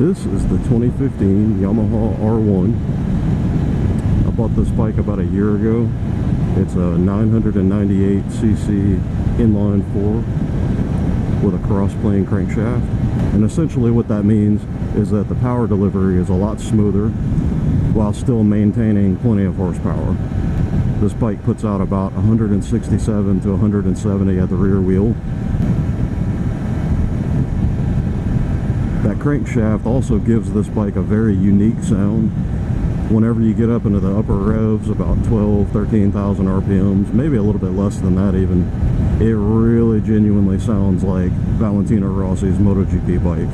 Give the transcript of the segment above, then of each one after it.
This is the 2015 Yamaha R1. I bought this bike about a year ago. It's a 998cc inline 4 with a cross-plane crankshaft. And essentially what that means is that the power delivery is a lot smoother while still maintaining plenty of horsepower. This bike puts out about 167 to 170 at the rear wheel. That crankshaft also gives this bike a very unique sound. Whenever you get up into the upper revs, about 13,000 RPMs, maybe a little bit less than that even, it really genuinely sounds like Valentino Rossi's MotoGP bike,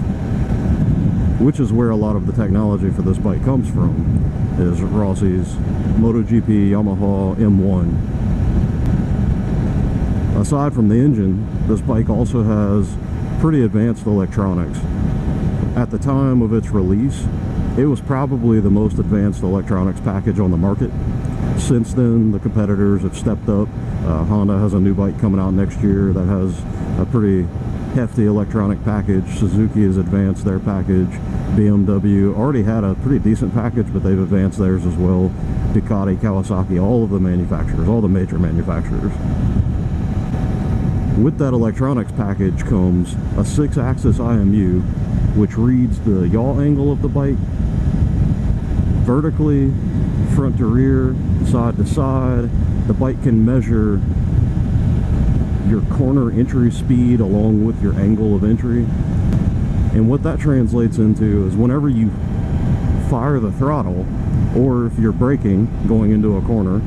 which is where a lot of the technology for this bike comes from, is Rossi's MotoGP Yamaha M1. Aside from the engine, this bike also has pretty advanced electronics. At the time of its release, it was probably the most advanced electronics package on the market. Since then, the competitors have stepped up. Honda has a new bike coming out next year that has a pretty hefty electronic package. Suzuki has advanced their package. BMW already had a pretty decent package, but they've advanced theirs as well. Ducati, Kawasaki, all of the manufacturers, all the major manufacturers. With that electronics package comes a 6-axis IMU, which reads the yaw angle of the bike vertically, front to rear, side to side. The bike can measure your corner entry speed along with your angle of entry. And what that translates into is whenever you fire the throttle, or if you're braking going into a corner,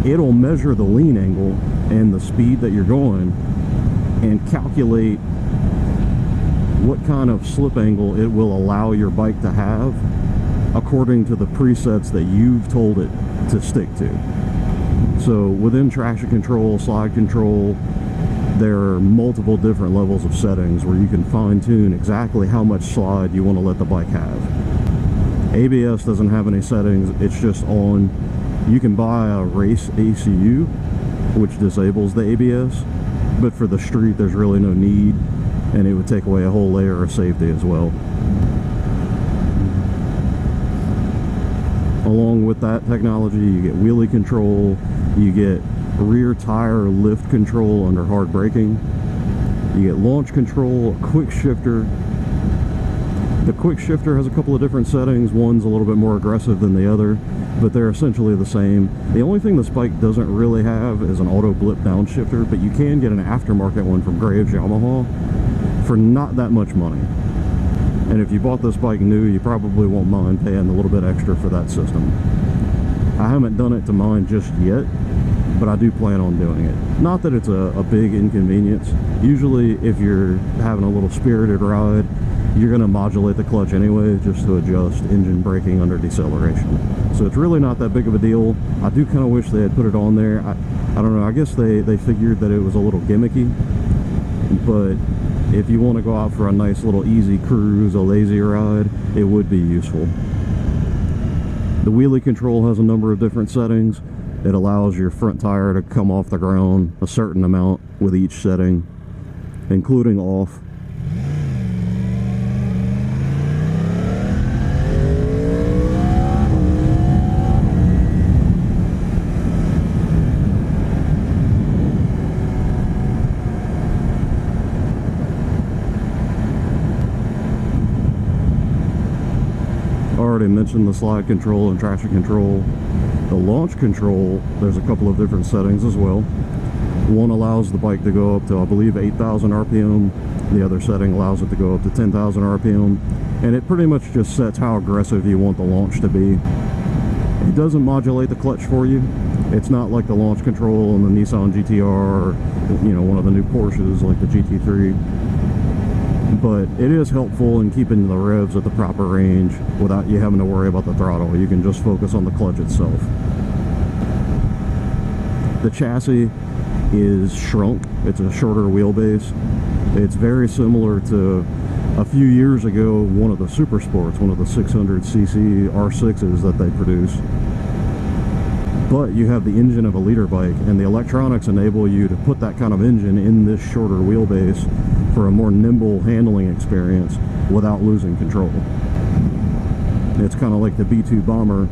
it'll measure the lean angle and the speed that you're going and calculate what kind of slip angle it will allow your bike to have according to the presets that you've told it to stick to. So within traction control, slide control, there are multiple different levels of settings where you can fine-tune exactly how much slide you want to let the bike have. ABS doesn't have any settings, it's just on. You can buy a race ECU, which disables the ABS, but for the street there's really no need, and it would take away a whole layer of safety as well. Along with that technology, you get wheelie control, you get rear tire lift control under hard braking, you get launch control, a quick shifter. The quick shifter has a couple of different settings. One's a little bit more aggressive than the other, but they're essentially the same. The only thing this bike doesn't really have is an auto blip downshifter, but you can get an aftermarket one from Graves Yamaha for not that much money. And if you bought this bike new, you probably won't mind paying a little bit extra for that system. I haven't done it to mine just yet, but I do plan on doing it. Not that it's a big inconvenience. Usually if you're having a little spirited ride, you're going to modulate the clutch anyway just to adjust engine braking under deceleration. So it's really not that big of a deal. I do kind of wish they had put it on there. I don't know, I guess they figured that it was a little gimmicky, but if you want to go out for a nice little easy cruise, a lazy ride, it would be useful. The wheelie control has a number of different settings. It allows your front tire to come off the ground a certain amount with each setting, including off. I already mentioned the slide control and traction control. The launch control, there's a couple of different settings as well. One allows the bike to go up to, I believe, 8,000 RPM. The other setting allows it to go up to 10,000 RPM. And it pretty much just sets how aggressive you want the launch to be. It doesn't modulate the clutch for you. It's not like the launch control on the Nissan GTR or, you know, one of the new Porsches like the GT3. But it is helpful in keeping the revs at the proper range without you having to worry about the throttle. You can just focus on the clutch itself. The chassis is shrunk. It's a shorter wheelbase. It's very similar to a few years ago, one of the Super Sports, one of the 600cc R6s that they produce. But you have the engine of a liter bike, and the electronics enable you to put that kind of engine in this shorter wheelbase for a more nimble handling experience without losing control. It's kind of like the B2 Bomber.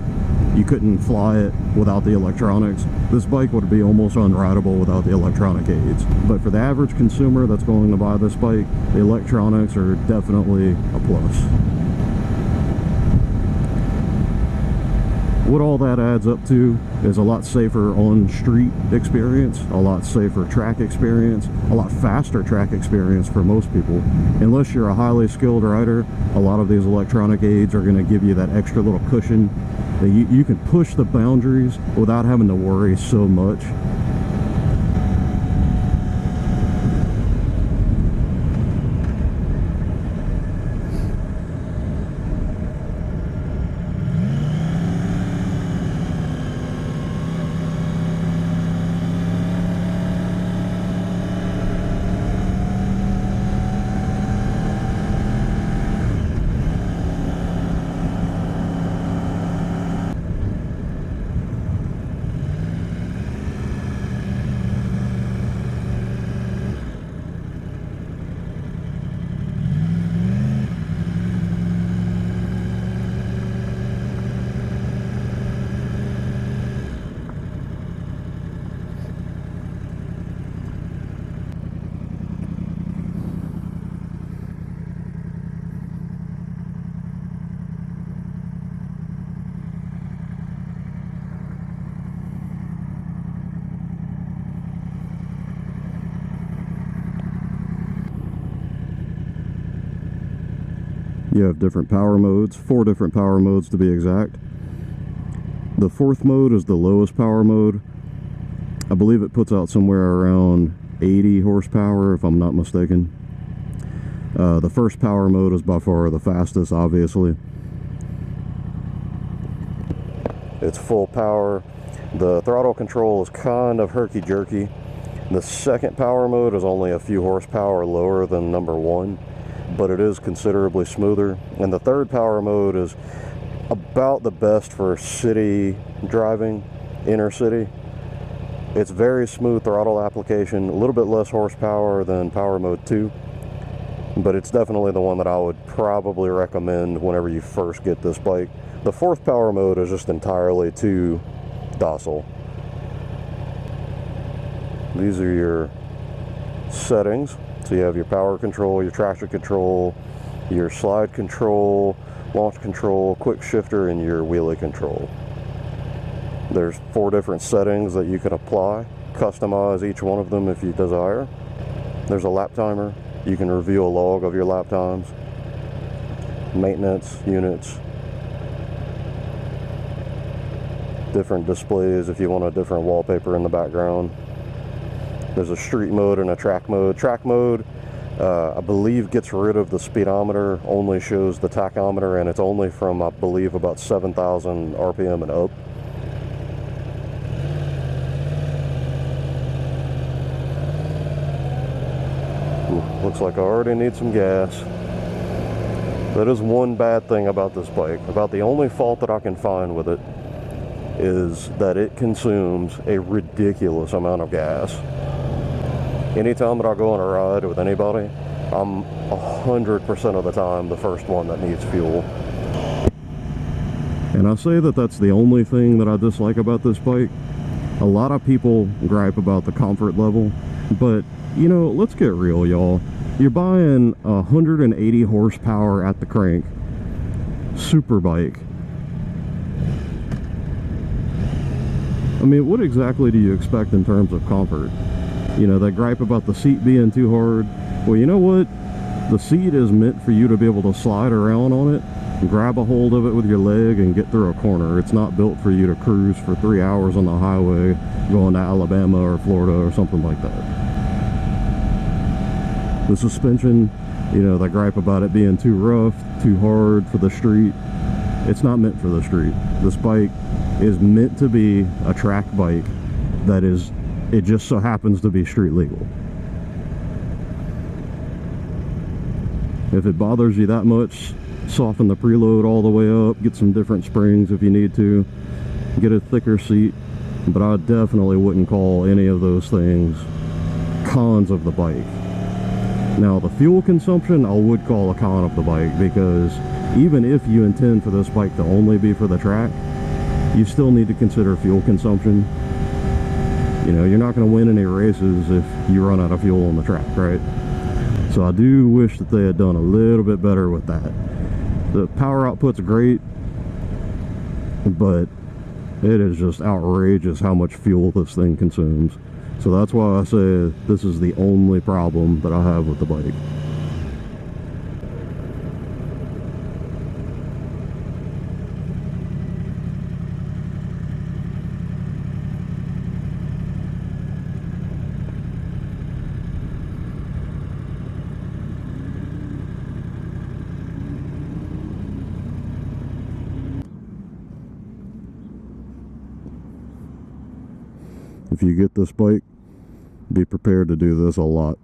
You couldn't fly it without the electronics. This bike would be almost unrideable without the electronic aids. But for the average consumer that's going to buy this bike, the electronics are definitely a plus. What all that adds up to is a lot safer on-street experience, a lot safer track experience, a lot faster track experience for most people. Unless you're a highly skilled rider, a lot of these electronic aids are going to give you that extra little cushion that you can push the boundaries without having to worry so much. You have different power modes, 4 different power modes to be exact. The 4th mode is the lowest power mode. I believe it puts out somewhere around 80 horsepower, if I'm not mistaken. The first power mode is by far the fastest, obviously. It's full power. The throttle control is kind of herky-jerky. The second power mode is only a few horsepower lower than number 1. But it is considerably smoother. And the third power mode is about the best for city driving, inner city. It's very smooth throttle application, a little bit less horsepower than power mode 2, but it's definitely the one that I would probably recommend whenever you first get this bike. The 4th power mode is just entirely too docile. These are your settings. So you have your power control, your traction control, your slide control, launch control, quick shifter, and your wheelie control. There's 4 different settings that you can apply, customize each one of them if you desire. There's a lap timer. You can review a log of your lap times, maintenance units, different displays if you want a different wallpaper in the background. There's a street mode and a track mode. Track mode, I believe, gets rid of the speedometer, only shows the tachometer, and it's only from, I believe, about 7,000 RPM and up. Ooh, looks like I already need some gas. That is one bad thing about this bike. About the only fault that I can find with it is that it consumes a ridiculous amount of gas. Anytime that I go on a ride with anybody, I'm 100% of the time the first one that needs fuel. And I say that that's the only thing that I dislike about this bike. A lot of people gripe about the comfort level, but you know, let's get real, y'all. You're buying a 180 horsepower at the crank super bike. I mean, what exactly do you expect in terms of comfort? You know, that gripe about the seat being too hard. Well, you know what? The seat is meant for you to be able to slide around on it, grab a hold of it with your leg, and get through a corner. It's not built for you to cruise for 3 hours on the highway going to Alabama or Florida or something like that. The suspension, you know, the gripe about it being too rough, too hard for the street. It's not meant for the street. This bike is meant to be a track bike that is, it just so happens to be street legal. If it bothers you that much, soften the preload all the way up, get some different springs if you need to, get a thicker seat, but I definitely wouldn't call any of those things cons of the bike. Now, the fuel consumption, I would call a con of the bike, because even if you intend for this bike to only be for the track, you still need to consider fuel consumption. You know, you're not going to win any races if you run out of fuel on the track, right? So I do wish that they had done a little bit better with that. The power output's great, but it is just outrageous how much fuel this thing consumes. So that's why I say this is the only problem that I have with the bike. If you get this bike, be prepared to do this a lot.